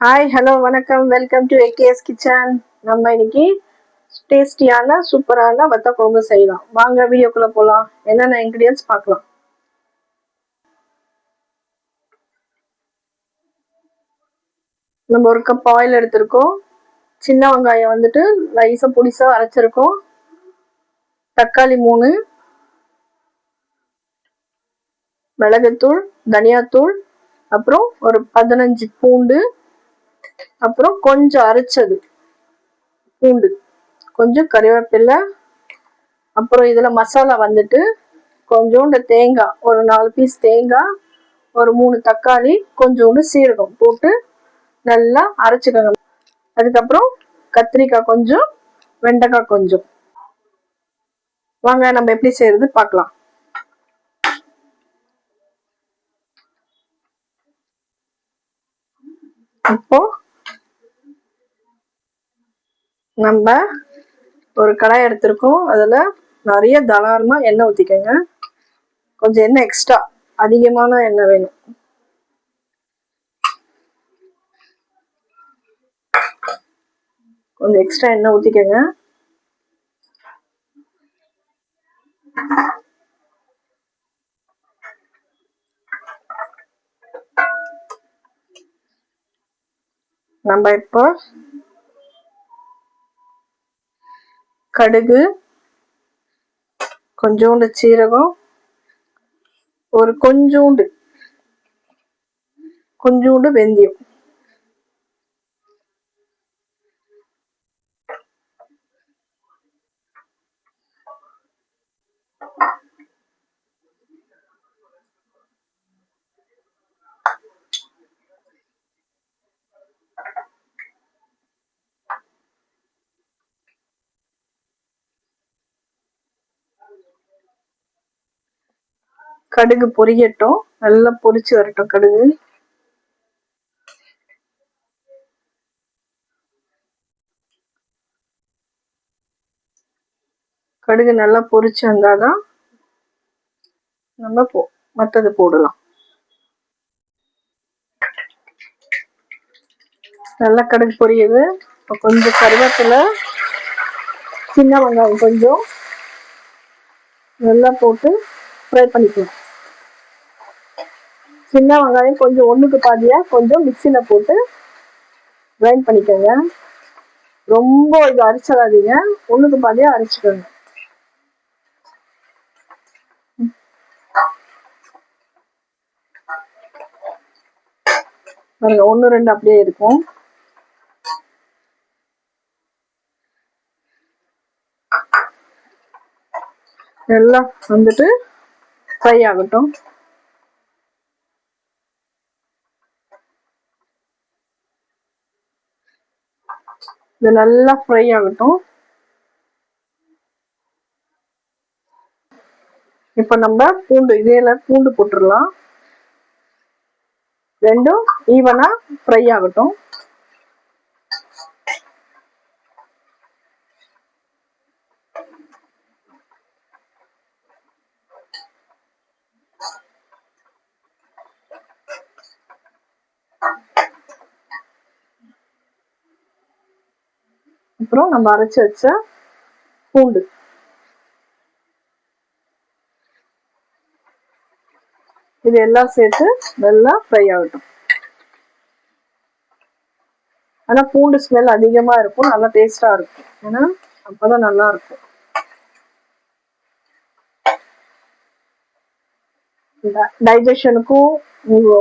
Hi hello வணக்கம், welcome to AKS kitchen. நம்ம இன்னைக்கு டேஸ்டியான சூப்பரான வத்த குழம்பு செய்யலாம். வாங்க வீடியோக்குள்ள போகலாம். என்னென்ன இன்க்ரீடியன்ஸ் பார்க்கலாம். நம்ம ஒரு கப் ஆயில் எடுத்திருக்கோம். சின்ன வெங்காயம் வந்துட்டு லைஸாக பொடிசாக அரைச்சிருக்கோம். தக்காளி 3, மிளகுத்தூள், தனியாத்தூள், அப்புறம் ஒரு 15 பூண்டு, அப்புறம் கொஞ்சம் அரைச்சது பூண்டு, கொஞ்சம் கறிவேப்பிலை, அப்புறம் இதில் மசாலா வந்துட்டு கொஞ்சோண்டு தேங்காய், ஒரு 4 பீஸ் தேங்காய், ஒரு 3 தக்காளி, கொஞ்சோண்டு சீரகம் போட்டு நல்லா அரைச்சிக்கோங்க. அதுக்கப்புறம் கத்திரிக்காய் கொஞ்சம், வெண்டைக்காய் கொஞ்சம். வாங்க நம்ம எப்படி செய்யறது பார்க்கலாம். இப்போ நம்ம ஒரு கடாய் எடுத்திருக்கோம். அதுல நிறைய தாராளமா எண்ணெய் ஊத்திக்கோங்க. கொஞ்சம் எண்ணெய் எக்ஸ்ட்ரா, அதிகமான எண்ணெய் வேணும். கொஞ்சம் எக்ஸ்ட்ரா எண்ணெய் ஊத்திக்கோங்க. நம்ம இப்போ கடுகு, கொஞ்சோண்டு சீரகம், ஒரு கொஞ்சோண்டு வெந்தயம், கடுகு பொரியட்டும். நல்லா பொரிச்சு வரட்டும் கடுகு. கடுகு நல்லா பொரிச்சு வந்தாதான் நம்ம மற்றது போடலாம். நல்லா கடுகு பொரியுது. இப்போ கொஞ்சம் கருவேப்பிலை, சின்ன வெங்காயம் கொஞ்சம் நல்லா போட்டு ஃப்ரை பண்ணிக்கலாம். சின்ன வெங்காயம் கொஞ்சம் ஒண்ணுக்கு பாதியா கொஞ்சம் மிக்சியில போட்டு கிரைண்ட் பண்ணிக்கோங்க. ரொம்ப இது அரைச்சிடாதீங்க, ஒண்ணுக்கு பாதியா அரைச்சிக்கோங்க. பாருங்க, 1 2 அப்படியே இருக்கும். எல்லாம் வந்துட்டு ஃப்ரை ஆகட்டும். இது நல்லா ஃப்ரை ஆகட்டும். இப்ப நம்ம பூண்டு, இதேல பூண்டு போட்டுடலாம். ரெண்டும் ஈவனா ஃப்ரை ஆகட்டும். அப்புறம் நம்ம அரைச்சு வச்ச பூண்டு, இது எல்லாம் சேர்த்து நல்லா ஃப்ரை ஆகட்டும். ஆனா பூண்டு ஸ்மெல் அதிகமா இருக்கும், நல்லா டேஸ்டா இருக்கும். ஏன்னா அப்பதான் நல்லா இருக்கும். டைஜஷனுக்கும்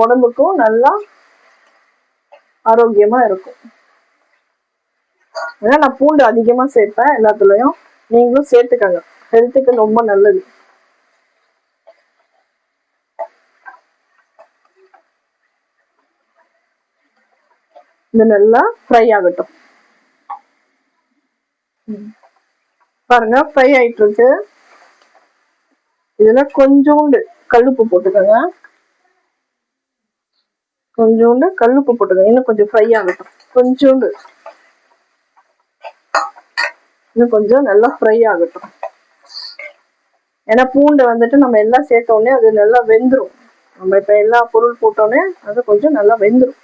உடம்புக்கும் நல்லா ஆரோக்கியமா இருக்கும். ஏன்னா நான் பூண்டு அதிகமா சேர்ப்பேன் எல்லாத்துலயும். நீங்களும் சேர்த்துக்கங்க, ஹெல்த்துக்கு ரொம்ப நல்லது. இது நல்லா ஃப்ரை ஆகட்டும். பாருங்க, ஃப்ரை ஆயிட்டு இருக்கு. இதுல கொஞ்சோண்டு கல்லுப்பு போட்டுக்கோங்க. கொஞ்சோண்டு கல்லுப்பு போட்டுக்கோங்க. இன்னும் கொஞ்சம் ஃப்ரை ஆகட்டும். கொஞ்சோண்டு இன்னும் கொஞ்சம் நல்லா ஃப்ரை ஆகட்டும். ஏன்னா பூண்டு வந்துட்டு நம்ம எல்லாம் சேர்த்த உடனே அது நல்லா வெந்துடும். நம்ம இப்ப எல்லா பொருள் போட்டோன்னே அது கொஞ்சம் நல்லா வெந்துடும்.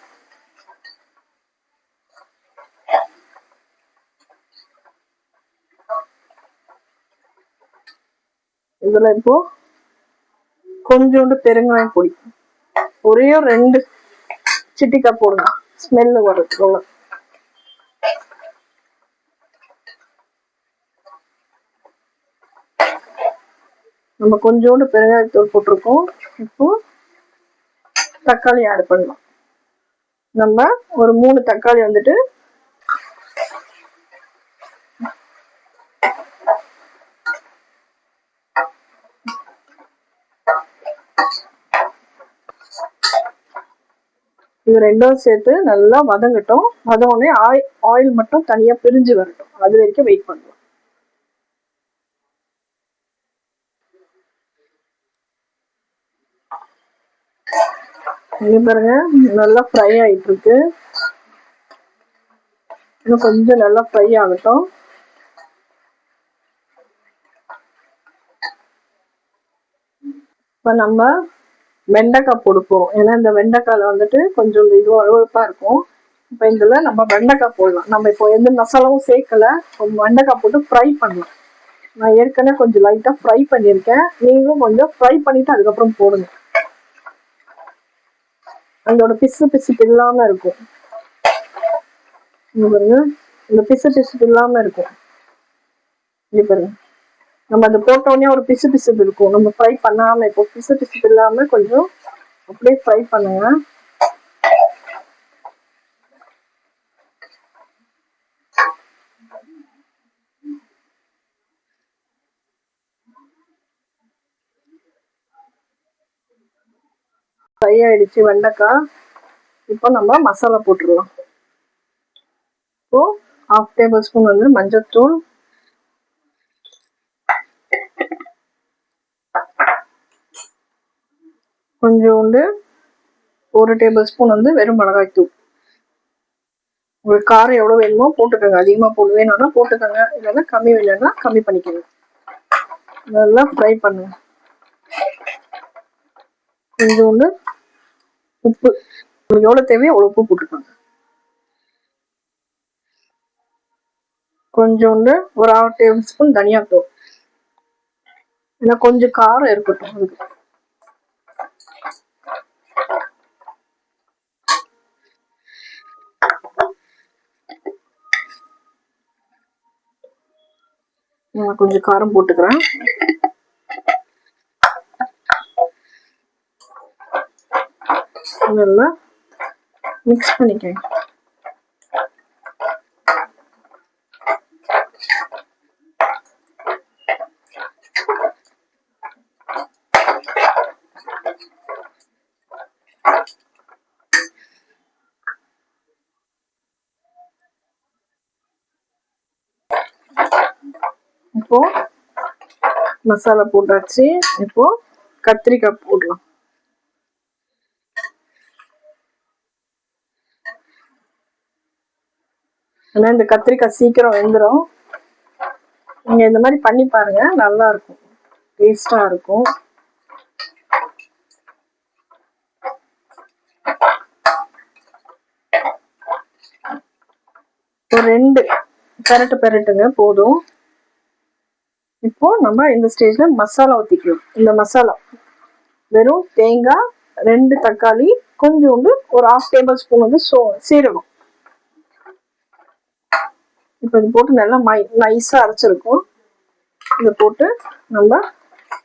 இதுல இப்போ கொஞ்சோண்டு பெருங்காயம் பொடி, ஒரே 2 சிட்டிக்கா போடுங்க, ஸ்மெல்லு வரதுக்குள்ள. நம்ம கொஞ்சோண்டு பெருங்காயத்தூள் போட்டிருக்கோம். இப்போ தக்காளி ஆட் பண்ணலாம். நம்ம ஒரு 3 தக்காளி வந்துட்டு இது ரெண்டும் சேர்த்து நல்லா வதங்கட்டும். வதங்கனே ஆயில் மட்டும் தனியா பிரிஞ்சு வரட்டும், அது வரைக்கும் வெயிட் பண்ணலாம். இங்க பாருங்க நல்லா ஃப்ரை ஆயிட்டு இருக்கு. இன்னும் கொஞ்சம் நல்லா ஃப்ரை ஆகட்டும். இப்ப நம்ம வெண்டைக்காய் போடுப்போம். ஏன்னா இந்த வெண்டைக்காயில வந்துட்டு கொஞ்சம் இது அழுவப்பா இருக்கும். இப்ப இதுல நம்ம வெண்டைக்காய் போடலாம். நம்ம இப்போ எந்த மசாலாவும் சேர்க்கல, வெண்டைக்காய் போட்டு ஃப்ரை பண்ணலாம். நான் ஏற்கனவே கொஞ்சம் லைட்டா ஃப்ரை பண்ணியிருக்கேன், நீங்களும் கொஞ்சம் ஃப்ரை பண்ணிட்டு அதுக்கப்புறம் போடுங்க. அதோட பிசு இல்லாம இருக்கும். இந்த பிசு இல்லாம இருக்கும். இங்க பாருங்க, நம்ம அது போட்ட உடனே ஒரு பிசு இருக்கும். நம்ம ஃப்ரை பண்ணாம இப்போ பிசு இல்லாம கொஞ்சம் அப்படியே ஃப்ரை பண்ணுங்க. ஃப்ரை ஆயிடுச்சு வெண்டைக்காய். இப்போ நம்ம மசாலா போட்டுடலாம். இப்போ 1/2 டேபிள் ஸ்பூன் வந்து மஞ்சள்தூள், கொஞ்சோண்டு 1 டேபிள் ஸ்பூன் வந்து வெறும் மிளகாய் தூள். உங்களுக்கு காரம் எவ்வளவு வேணுமோ போட்டுக்கோங்க, அதிகமா வேணும்னா போட்டுக்கோங்க, இல்லைன்னா கம்மி வேணும்னா கம்மி பண்ணிக்கோங்க. நல்லா ஃப்ரை பண்ணுங்க. கொஞ்சோண்டு உப்பு, உங்களுக்கு எவ்வளவு தேவையோ அவ்வளவு உப்பு போட்டுக்கோங்க. கொஞ்சோண்டு ஒரு 1/2 டேபிள் ஸ்பூன் தனியாத்தூள், ஏன்னா கொஞ்சம் காரம் இருக்கட்டும் அதுக்கு. நான் கொஞ்சம் காரம் போட்டுக்கிறேன். நல்லா மிக்ஸ் பண்ணிக்கேன். இப்போ மசாலா போட்டாச்சு. இப்போ கத்திரிக்காய் போடலாம். ஏன்னா இந்த கத்திரிக்காய் சீக்கிரம் வெந்துடும். நீங்க இந்த மாதிரி பண்ணி பாருங்க, நல்லா இருக்கும், டேஸ்டா இருக்கும். ஒரு 2 பெரட்டுங்க போதும். இப்போ நம்ம இந்த ஸ்டேஜ்ல மசாலா ஊத்திக்கலாம். இந்த மசாலா வெறும் தேங்காய், 2 தக்காளி, கொஞ்சோண்டு ஒரு 1/2 டேபிள் ஸ்பூன் வந்து சீரகம். இப்போ இது போட்டு நல்லா நைஸா அரைச்சிருக்கும். இதை போட்டு நம்ம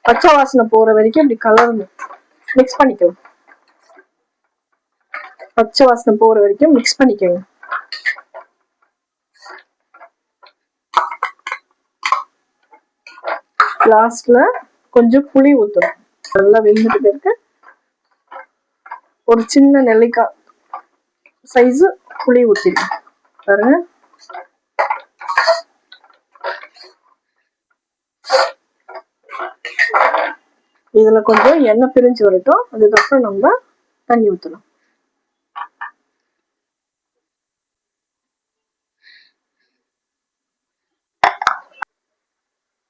பச்சை வாசனை போற வரைக்கும் இப்படி கலந்து மிக்ஸ் பண்ணிக்கலாம். பச்சை வாசனை போற வரைக்கும் மிக்ஸ் பண்ணிக்கோங்க. லாஸ்ட்ல கொஞ்சம் புளி ஊற்றணும். நல்லா வெந்துட்டு இருக்கு. ஒரு சின்ன நெல்லிக்காய் சைஸ் புளி ஊற்றிடும் பாருங்க. இதுல கொஞ்சம் எண்ணெய் பிரிஞ்சு வரட்டும், அதுக்கப்புறம் நம்ம தண்ணி ஊற்றலாம்.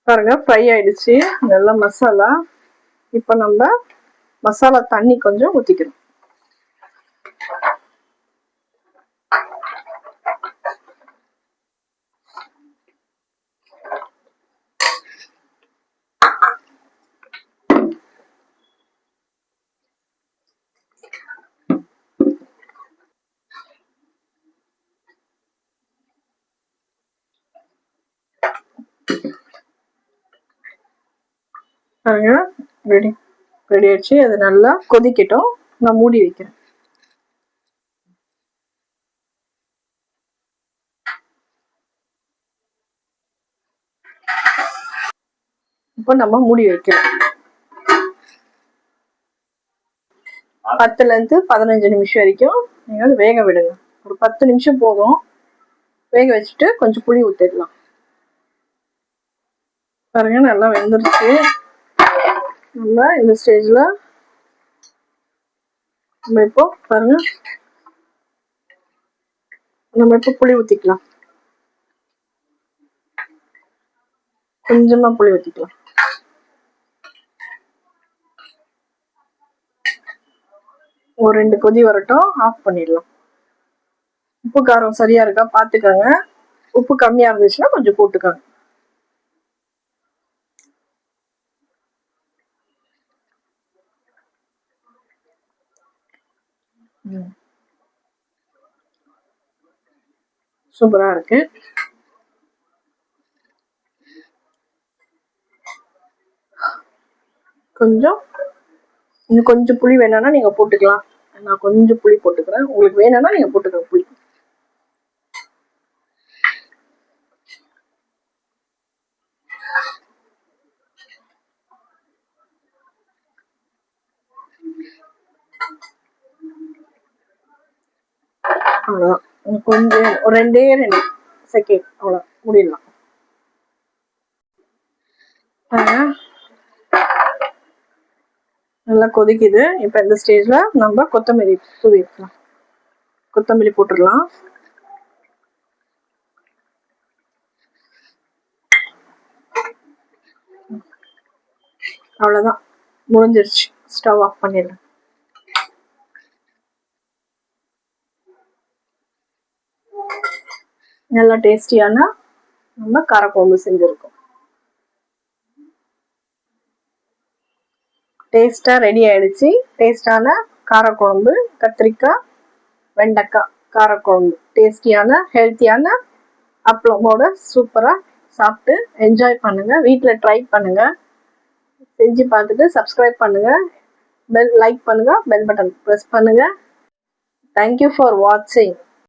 பாருங்க ஃப்ரை ஆயிடுச்சு நல்லா மசாலா. இப்ப நம்ம மசாலா தண்ணி கொஞ்சம் ஊத்திக்கிறோம். பாருங்க, ரெடி ரெடி ஆயிடுச்சு. அது நல்லா கொதிக்கட்டும். நான் மூடி வைக்கிறேன். இப்போ நம்ம மூடி வைக்கலாம். 10ல இருந்து 15 நிமிஷம் வரைக்கும் நீங்க வந்து வேக விடுங்க. ஒரு 10 நிமிஷம் போதும். வேக வச்சுட்டு கொஞ்சம் புளி ஊற்றிடலாம். பாருங்க, நல்லா வெந்துருச்சு. நல்லா இந்த ஸ்டேஜ்ல நம்ம இப்போ பாருங்க, நம்ம இப்போ புளி ஊற்றிக்கலாம். கொஞ்சமா புளி ஊற்றிக்கலாம். ஒரு 2 கொதி வரட்டும், ஆஃப் பண்ணிடலாம். உப்பு காரம் சரியா இருக்கா பார்த்துக்கோங்க. உப்பு கம்மியா இருந்துச்சுன்னா கொஞ்சம் போட்டுக்கோங்க. சூப்பரா இருக்கு. இன்னும் கொஞ்சம் புளி வேணும்னா நீங்க போட்டுக்கலாம். நான் கொஞ்சம் புளி போட்டுக்கிறேன். உங்களுக்கு வேணும்னா நீங்க போட்டுக்கோங்க புளி. அவ்வளோதான். கொஞ்சம் ஒரு 2 செகண்ட் அவ்வளோ முடியலாம். நல்லா கொதிக்குது. இப்போ இந்த ஸ்டேஜ்ல நம்ம கொத்தமல்லி தூவிக்கலாம். கொத்தமல்லி போட்டுடலாம். அவ்வளோதான், முடிஞ்சிருச்சு. ஸ்டவ் ஆஃப் பண்ணிடலாம். நல்லா டேஸ்டியான நம்ம காரக்குழம்பு செஞ்சுருக்கோம். டேஸ்டா ரெடி ஆயிடுச்சு. டேஸ்டான காரக்குழம்பு, கத்திரிக்காய் வெண்டைக்காய் காரக்குழம்பு, டேஸ்டியான ஹெல்த்தியான அப்பளமோட சூப்பரா சாப்பிட்டு என்ஜாய் பண்ணுங்க. வீட்டில் ட்ரை பண்ணுங்க. செஞ்சு பார்த்துட்டு சப்ஸ்கிரைப் பண்ணுங்க, லைக் பண்ணுங்க, பெல் பட்டன் ப்ரெஸ் பண்ணுங்க. தேங்க்யூ ஃபார் வாட்சிங்.